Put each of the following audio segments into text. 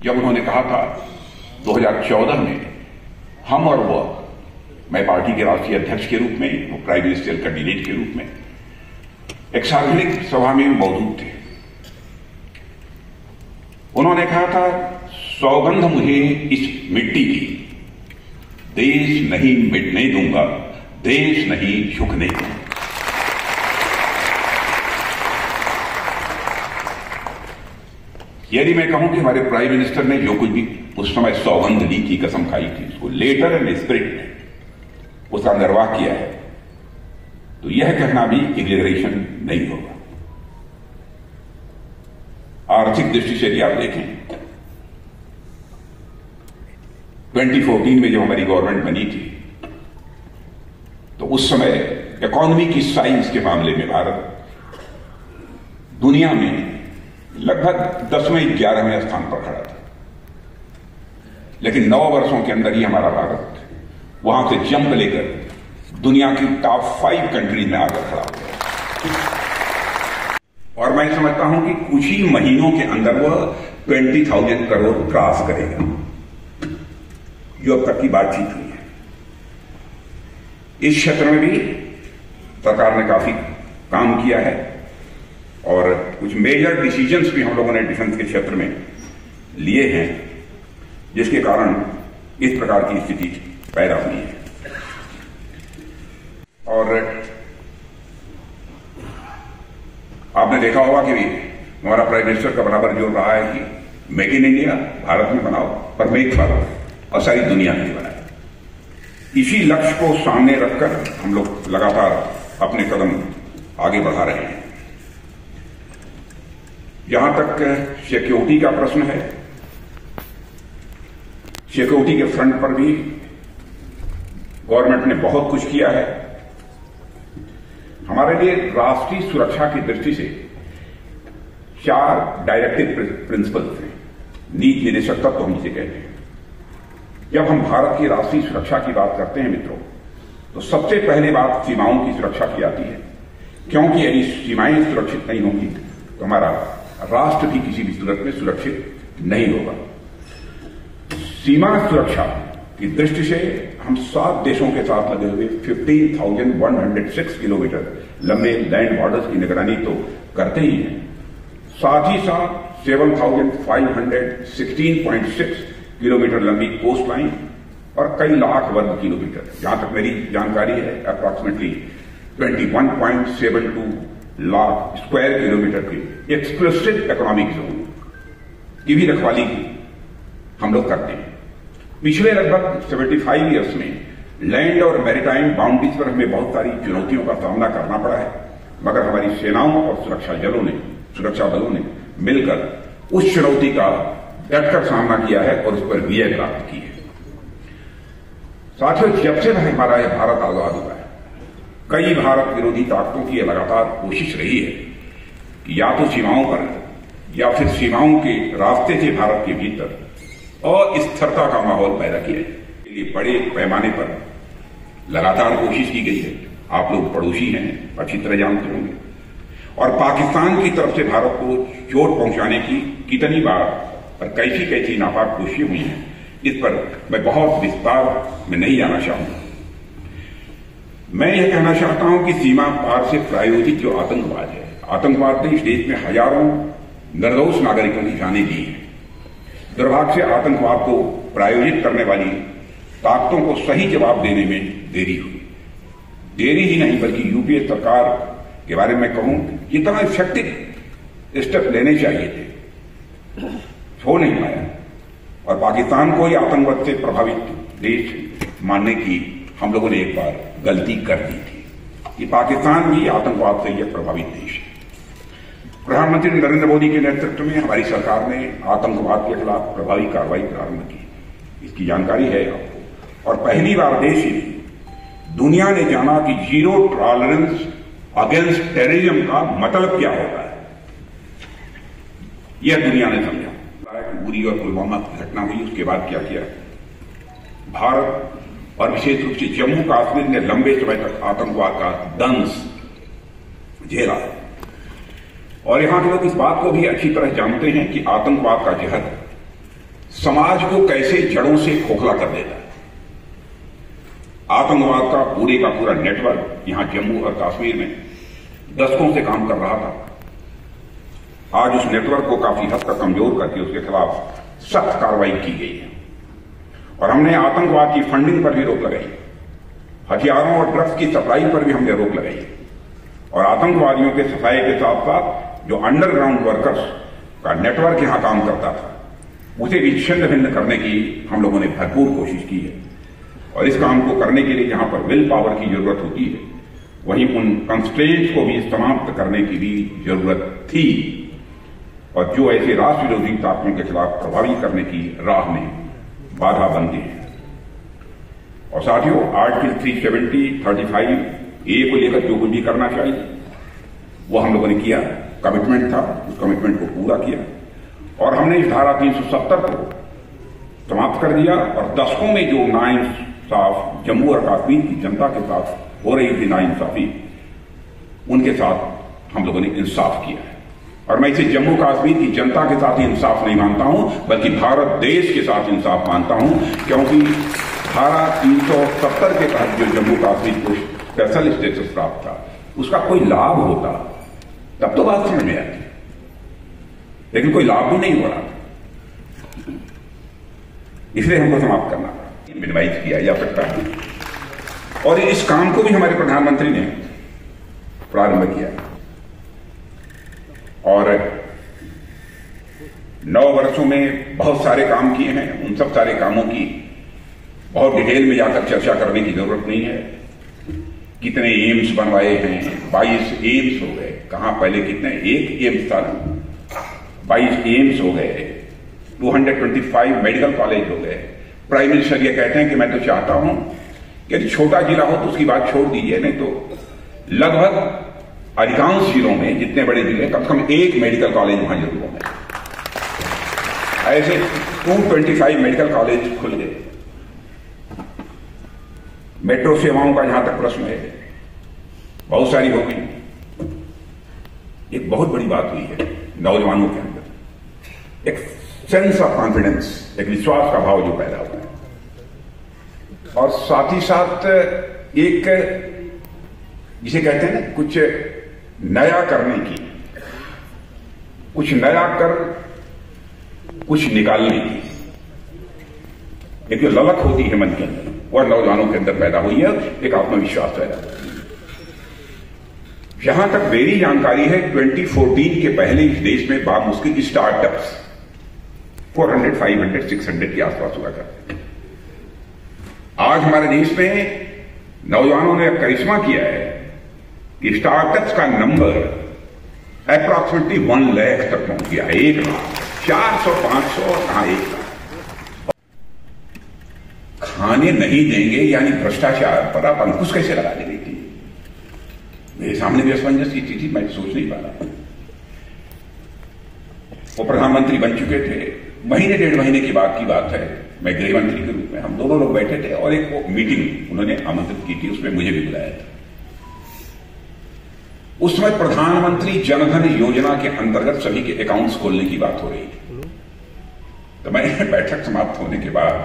जब उन्होंने कहा था 2014 में हम और वो, मैं पार्टी के राष्ट्रीय अध्यक्ष के रूप में, वो प्राइम मिनिस्टर कैंडिडेट के रूप में एक सार्वजनिक सभा में मौजूद थे। उन्होंने कहा था, सौगंध मुझे इस मिट्टी की, देश नहीं मिटने दूंगा, देश नहीं झुकने दूंगा। यदि मैं कहूं कि हमारे प्राइम मिनिस्टर ने जो कुछ भी उस समय सौगंध ली थी, कसम खाई थी, उसको लेटर एंड स्पिरिट में उसका निर्वाह किया है, तो यह कहना भी एग्जेजरेशन नहीं होगा। आर्थिक दृष्टि से यदि आप देखें, 2014 में जब हमारी गवर्नमेंट बनी थी, तो उस समय इकोनॉमी की साइंस के मामले में भारत दुनिया में लगभग 10वें 11वें स्थान पर खड़ा था। लेकिन 9 वर्षों के अंदर ही हमारा भारत वहां से जंप लेकर दुनिया की टॉप 5 कंट्री में आकर खड़ा हो गया। और मैं समझता हूं कि कुछ ही महीनों के अंदर वह 20,000 करोड़ क्रॉस करेगा, जो अब तक की बातचीत हुई है। इस क्षेत्र में भी सरकार ने काफी काम किया है और कुछ मेजर डिसीजंस भी हम लोगों ने डिफेंस के क्षेत्र में लिए हैं, जिसके कारण इस प्रकार की स्थिति पैदा हुई है। और आपने देखा होगा कि हमारा प्राइम मिनिस्टर का बराबर जोर रहा है कि मेक इन इंडिया, भारत में बनाओ, पर मेक फॉर ऑल, और सारी दुनिया में बनाए। इसी लक्ष्य को सामने रखकर हम लोग लगातार अपने कदम आगे बढ़ा रहे हैं। जहां तक सिक्योरिटी का प्रश्न है, सिक्योरिटी के फ्रंट पर भी गवर्नमेंट ने बहुत कुछ किया है। हमारे लिए राष्ट्रीय सुरक्षा की दृष्टि से 4 डायरेक्टिव प्रिंसिपल्स हैं, नीति निर्देशक तत्व हम इसे कहते हैं। जब हम भारत की राष्ट्रीय सुरक्षा की बात करते हैं मित्रों, तो सबसे पहले बात सीमाओं की सुरक्षा की आती है, क्योंकि यदि सीमाएं सुरक्षित नहीं होंगी तो हमारा राष्ट्र भी किसी भी सूरत में सुरक्षित नहीं होगा। सीमा सुरक्षा की दृष्टि से हम 7 देशों के साथ लगे हुए 15,106 किलोमीटर लंबे लैंड बॉर्डर्स की निगरानी तो करते ही हैं, साथ ही साथ 7,516.6 किलोमीटर लंबी कोस्ट लाइन और कई लाख वर्ग किलोमीटर, जहां तक मेरी जानकारी है अप्रॉक्सीमेटली 21.72 लाख स्क्वायर किलोमीटर की एक्सक्लूसिव इकोनॉमिक जोन की भी रखवाली हम लोग करते हैं। पिछले लगभग 75 ईयर्स में लैंड और मैरीटाइम बाउंड्रीज पर हमें बहुत सारी चुनौतियों का सामना करना पड़ा है, मगर हमारी सेनाओं और सुरक्षा बलों ने मिलकर उस चुनौती का डटकर सामना किया है और उस पर विजय प्राप्त की है। साथियों, जब से हमारा यह भारत आजाद हुआ है, कई भारत विरोधी ताकतों की लगातार कोशिश रही है कि या तो सीमाओं पर या फिर सीमाओं के रास्ते से भारत के भीतर अस्थिरता का माहौल पैदा किया जाए। इसके लिए बड़े पैमाने पर लगातार कोशिश की गई है। आप लोग पड़ोसी हैं, अच्छी तरह जानते होंगे। और पाकिस्तान की तरफ से भारत को चोट पहुंचाने की कितनी बार और कैसी कैसी नापाक कोशिशें हुई हैं, इस पर मैं बहुत विस्तार में नहीं जाना चाहूंगा। मैं यह कहना चाहता हूं कि सीमा पार से प्रायोजित जो आतंकवाद है, आतंकवाद ने इस देश में हजारों निर्दोष नागरिकों की जानें ली हैं। दुर्भाग्य से आतंकवाद को प्रायोजित करने वाली ताकतों को सही जवाब देने में देरी हुई। देरी ही नहीं बल्कि यूपीए सरकार के बारे में कहूं, इतना इफेक्टिव स्टेप लेने चाहिए थे, हो नहीं पाया। और पाकिस्तान को ही आतंकवाद से प्रभावित देश मानने की हम लोगों ने एक बार गलती कर दी थी कि पाकिस्तान भी आतंकवाद से यह प्रभावित देश है। प्रधानमंत्री नरेंद्र मोदी के नेतृत्व में हमारी सरकार ने आतंकवाद के खिलाफ प्रभावी कार्रवाई प्रारंभ की, इसकी जानकारी है आपको। और पहली बार देश ही दुनिया ने जाना कि जीरो टॉलरेंस अगेंस्ट टेररिज्म का मतलब क्या होता है, यह दुनिया ने समझा। उरी और पुलवामा की घटना हुई, उसके बाद क्या किया भारत और विशेष रूप से जम्मू कश्मीर ने लंबे समय तक आतंकवाद का दंश झेला है। और यहां के लोग इस बात को भी अच्छी तरह जानते हैं कि आतंकवाद का जहर समाज को कैसे जड़ों से खोखला कर देता है। आतंकवाद का पूरा नेटवर्क यहां जम्मू और कश्मीर में दशकों से काम कर रहा था। आज उस नेटवर्क को काफी हद तक कमजोर करके उसके खिलाफ सख्त कार्रवाई की गई है और हमने आतंकवाद की फंडिंग पर भी रोक लगाई, हथियारों और ड्रग्स की सप्लाई पर भी हमने रोक लगाई और आतंकवादियों के सफाई के साथ साथ जो अंडरग्राउंड वर्कर्स का नेटवर्क यहां काम करता था उसे भी छिन्न भिन्न करने की हम लोगों ने भरपूर कोशिश की है। और इस काम को करने के लिए जहां पर विल पावर की जरूरत होती है वहीं उन कंस्ट्रेंट्स को भी समाप्त करने की भी जरूरत थी और जो ऐसे राष्ट्र विरोधी ताकतों के खिलाफ प्रभावी करने की राह में बाधा बनते हैं। और साथियों, आर्टिकल 370-35A को लेकर जो कुछ भी करना चाहिए वो हम लोगों ने किया, कमिटमेंट था, उस कमिटमेंट को पूरा किया और हमने इस धारा 370 को समाप्त कर दिया और दशकों में जो नाइंसाफ जम्मू और कश्मीर की जनता के साथ हो रही थी नाइंसाफी, उनके साथ हम लोगों ने इंसाफ किया है। और मैं इसे जम्मू कश्मीर की जनता के साथ ही इंसाफ नहीं मानता हूं बल्कि भारत देश के साथ इंसाफ मानता हूं, क्योंकि धारा 370 के तहत जो जम्मू कश्मीर को स्पेशल स्टेटस प्राप्त था उसका कोई लाभ होता तब तो बात समझ में आती, लेकिन कोई लाभ भी नहीं हो रहा था, इसलिए हमको समाप्त करना था, मिनिमाइज किया जा सकता है। और इस काम को भी हमारे प्रधानमंत्री ने प्रारंभ किया और 9 वर्षों में बहुत सारे काम किए हैं। उन सब सारे कामों की बहुत डिटेल में जाकर चर्चा करने की जरूरत नहीं है। कितने एम्स बनवाए हैं, 22 एम्स हो गए, कहां पहले कितने, एक एम्स था, 22 एम्स हो गए, 225 मेडिकल कॉलेज हो गए। प्राइम मिनिस्टर ये कहते हैं कि मैं तो चाहता हूं कि यदि छोटा जिला हो तो उसकी बात छोड़ दीजिए, नहीं तो लगभग अधिकांश जिलों में जितने बड़े जिले कम से कम एक मेडिकल कॉलेज वहां जरूर होंगे। ऐसे 225 मेडिकल कॉलेज खुल गए। मेट्रो सेवाओं का जहां तक प्रश्न है बहुत सारी हो गई। एक बहुत बड़ी बात हुई है नौजवानों के अंदर, एक सेंस ऑफ कॉन्फिडेंस, एक विश्वास का भाव जो पैदा हुआ है और साथ ही साथ एक जिसे कहते हैं ना कुछ नया करने की, कुछ नया कर कुछ निकालने की एक जो ललक होती है मन के अंदर वह नौजवानों के अंदर पैदा हुई है, एक आत्मविश्वास पैदा हुआ है। जहां तक मेरी जानकारी है 2014 के पहले इस देश में बामुश्किल स्टार्टअप्स 400, 500, 600 के आसपास हुआ करते हैं। आज हमारे देश में नौजवानों ने करिश्मा किया है कि स्टार्टअप्स का नंबर अप्रॉक्सिमेटली 1 लाख तक पहुंच गया है। 1 लाख, 400, 500 और कहां 1 लाख। खाने नहीं देंगे यानी भ्रष्टाचार पर आप अंकुश कैसे लगा देंगे? मेरे सामने भी असमंजस की स्थिति, मैं सोच नहीं पा रहा। वो प्रधानमंत्री बन चुके थे, महीने 1.5 महीने की बात है, मैं गृह मंत्री के रूप में, हम दोनों लोग बैठे थे और एक वो मीटिंग उन्होंने आमंत्रित की थी, उसमें मुझे भी बुलाया था। उस समय प्रधानमंत्री जनधन योजना के अंतर्गत सभी के अकाउंट्स खोलने की बात हो रही थी। तो मैं बैठक समाप्त होने के बाद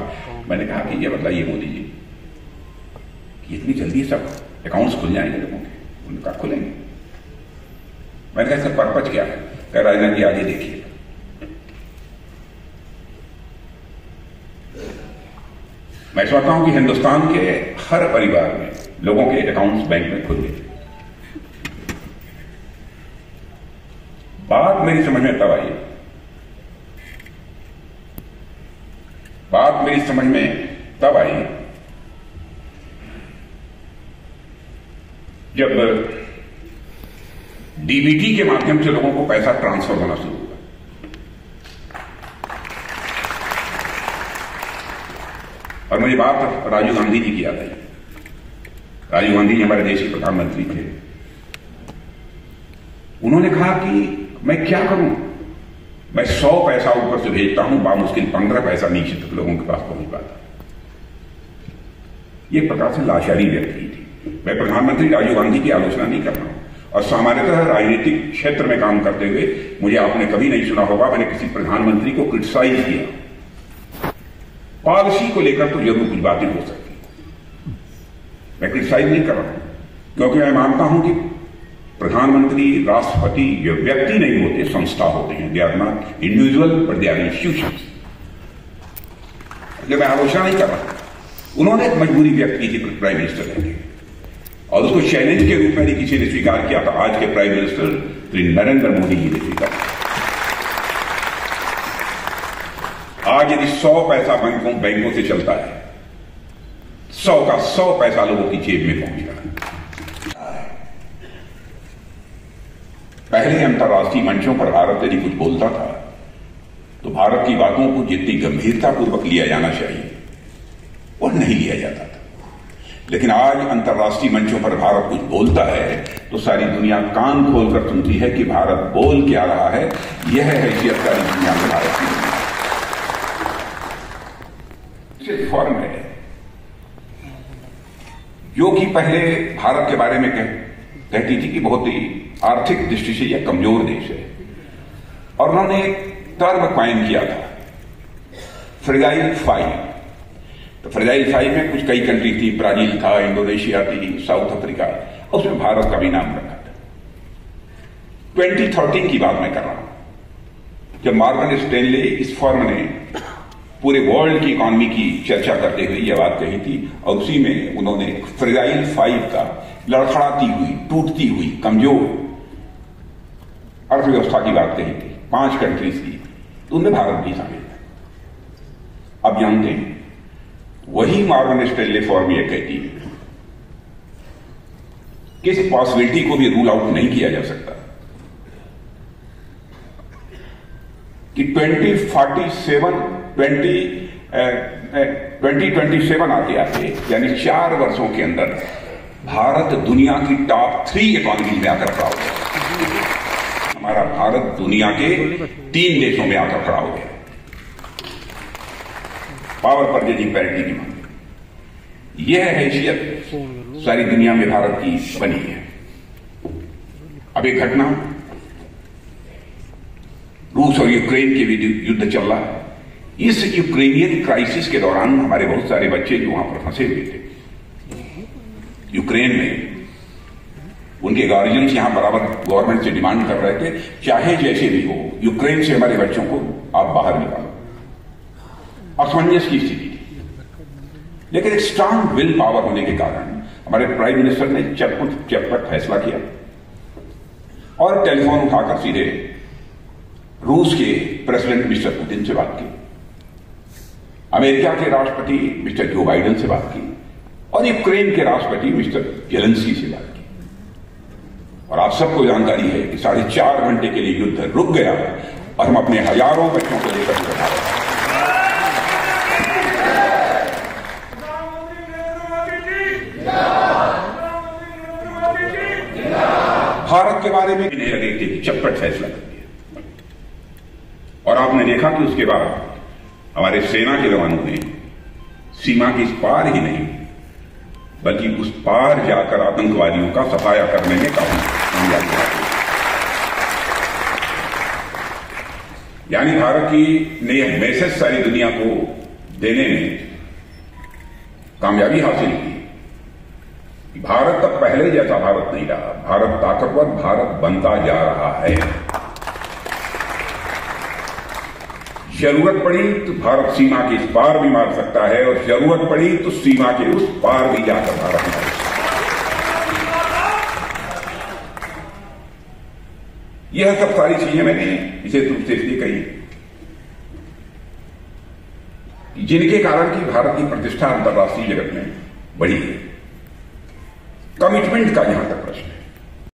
मैंने कहा कि ये बताइए मोदी जी कि इतनी जल्दी सब अकाउंट्स खुल जाएंगे लोगों के? उन्होंने कहा खुलेंगे। मैंने कहा इसका पर्पज क्या है? कह राजनाथ जी आगे देखिए। मैं समझता हूं कि हिंदुस्तान के हर परिवार में लोगों के अकाउंट्स बैंक में खुल गए। बात मेरी समझ में तब आई, बात मेरी समझ में तब आई जब डीबीटी के माध्यम से लोगों को पैसा ट्रांसफर होना शुरू हुआ। और मुझे बात राजीव गांधी जी की याद आई। राजीव गांधी जी हमारे देश के प्रधानमंत्री थे। उन्होंने कहा कि मैं क्या करूं, मैं 100 पैसा ऊपर से भेजता हूं, बामुश्किल 15 पैसा नीचे तक लोगों के पास पहुंच पाता। ये प्रकार से लाचारी व्यक्त की थी। मैं प्रधानमंत्री राजीव गांधी की आलोचना नहीं कर रहा हूं और सामान्यतः राजनीतिक क्षेत्र में काम करते हुए मुझे आपने कभी नहीं सुना होगा मैंने किसी प्रधानमंत्री को क्रिटिसाइज किया। पॉलिसी को लेकर तो जरूर कुछ बातें हो सकती, मैं क्रिटिसाइज नहीं कर रहा हूं, क्योंकि मैं मानता हूं कि प्रधानमंत्री, राष्ट्रपति ये व्यक्ति नहीं होते, संस्था होते हैं। They are not individual but they are institutions. मैं आलोचना नहीं कर रहा, उन्होंने एक मजबूरी व्यक्त की थी प्राइम मिनिस्टर रहने, और उसको चैलेंज के रूप में नहीं किसी ने स्वीकार किया था। आज के प्राइम मिनिस्टर श्री नरेंद्र मोदी जी ने स्वीकार किया। आज यदि 100 पैसा बैंकों से चलता है, 100 का 100 पैसा लोगों की जेब में पहुंच रहा है। पहले अंतर्राष्ट्रीय मंचों पर भारत यदि कुछ बोलता था तो भारत की बातों को जितनी गंभीरतापूर्वक लिया जाना चाहिए वो नहीं लिया जाता था, लेकिन आज अंतर्राष्ट्रीय मंचों पर भारत कुछ बोलता है तो सारी दुनिया कान खोलकर सुनती है कि भारत बोल क्या रहा है। यह है हैसियत सारी दुनिया में भारत की। सिर्फ फॉर्म है जो कि पहले भारत के बारे में कहती थी कि बहुत ही आर्थिक दृष्टि से यह कमजोर देश है, और उन्होंने एक टर्म कॉइन किया था, फ्रेजाइल 5। तो फ्रेजाइल 5 में कुछ कई कंट्री थी, ब्राजील था, इंडोनेशिया थी, साउथ अफ्रीका, उसमें भारत का भी नाम रखा था। 2013 की बात मैं कर रहा हूं, जब मॉर्गन स्टैनले इस फॉर्म ने पूरे वर्ल्ड की इकोनॉमी की चर्चा करते हुए यह बात कही थी, और उसी में उन्होंने फ्रेजाइल 5 का लड़खड़ाती हुई, टूटती हुई, कमजोर अर्थव्यवस्था की बात कही थी, 5 कंट्रीज की, तो उनमें भारत भी शामिल है। अब जानते हैं वही मॉर्गन स्टैनले फॉर्म यह कहती है कि इस पॉसिबिलिटी को भी रूल आउट नहीं किया जा सकता कि 2027 आते आते, यानी 4 वर्षों के अंदर भारत दुनिया की टॉप 3 इकोनॉमी में आकर खड़ा हो गया। हमारा भारत दुनिया के 3 देशों में आकर खड़ा हो गया पावर परचेजिंग पैरिटी की मांग। यह हैसियत सारी दुनिया में भारत की बनी है। अब एक घटना, रूस और यूक्रेन के युद्ध चल रहा है। इस यूक्रेनियन क्राइसिस के दौरान हमारे बहुत सारे बच्चे जो वहां पर फंसे हुए थे यूक्रेन में, उनके गार्जियंस यहां बराबर गवर्नमेंट से डिमांड कर रहे थे, चाहे जैसे भी हो यूक्रेन से हमारे बच्चों को आप बाहर निकालो। असमंजस की स्थिति थी, लेकिन एक स्ट्रांग विल पावर होने के कारण हमारे प्राइम मिनिस्टर ने चटपट फैसला किया और टेलीफोन उठाकर सीधे रूस के प्रेसिडेंट मिस्टर पुतिन से बात की, अमेरिका के राष्ट्रपति मिस्टर जो बाइडेन से बात की, और यूक्रेन के राष्ट्रपति मिस्टर जेलेंस्की से बात की। और आप सबको जानकारी है कि 4.5 घंटे के लिए युद्ध रुक गया और हम अपने हजारों बच्चों को लेकर बैठा रहे। भारत के बारे में नहीं लगे कि चटपट फैसला कर दिया, और आपने देखा कि उसके बाद हमारे सेना के जवानों ने सीमा के इस पार ही नहीं बल्कि उस पार जाकर आतंकवादियों का सफाया करने में कामयाबी हासिल। यानी भारत की ने यह मैसेज सारी दुनिया को देने में कामयाबी हासिल की। भारत तब पहले जैसा भारत नहीं रहा, भारत ताकतवर भारत बनता जा रहा है। जरूरत पड़ी तो भारत सीमा के इस पार भी मार सकता है, और जरूरत पड़ी तो सीमा के उस पार भी जाकर भारत मार सकता है। यह सब सारी चीजें मैंने विशेष रूप से इसलिए कही कि जिनके कारण की भारत की प्रतिष्ठा अंतर्राष्ट्रीय जगत में बढ़ी है। कमिटमेंट का यहां तक प्रश्न है।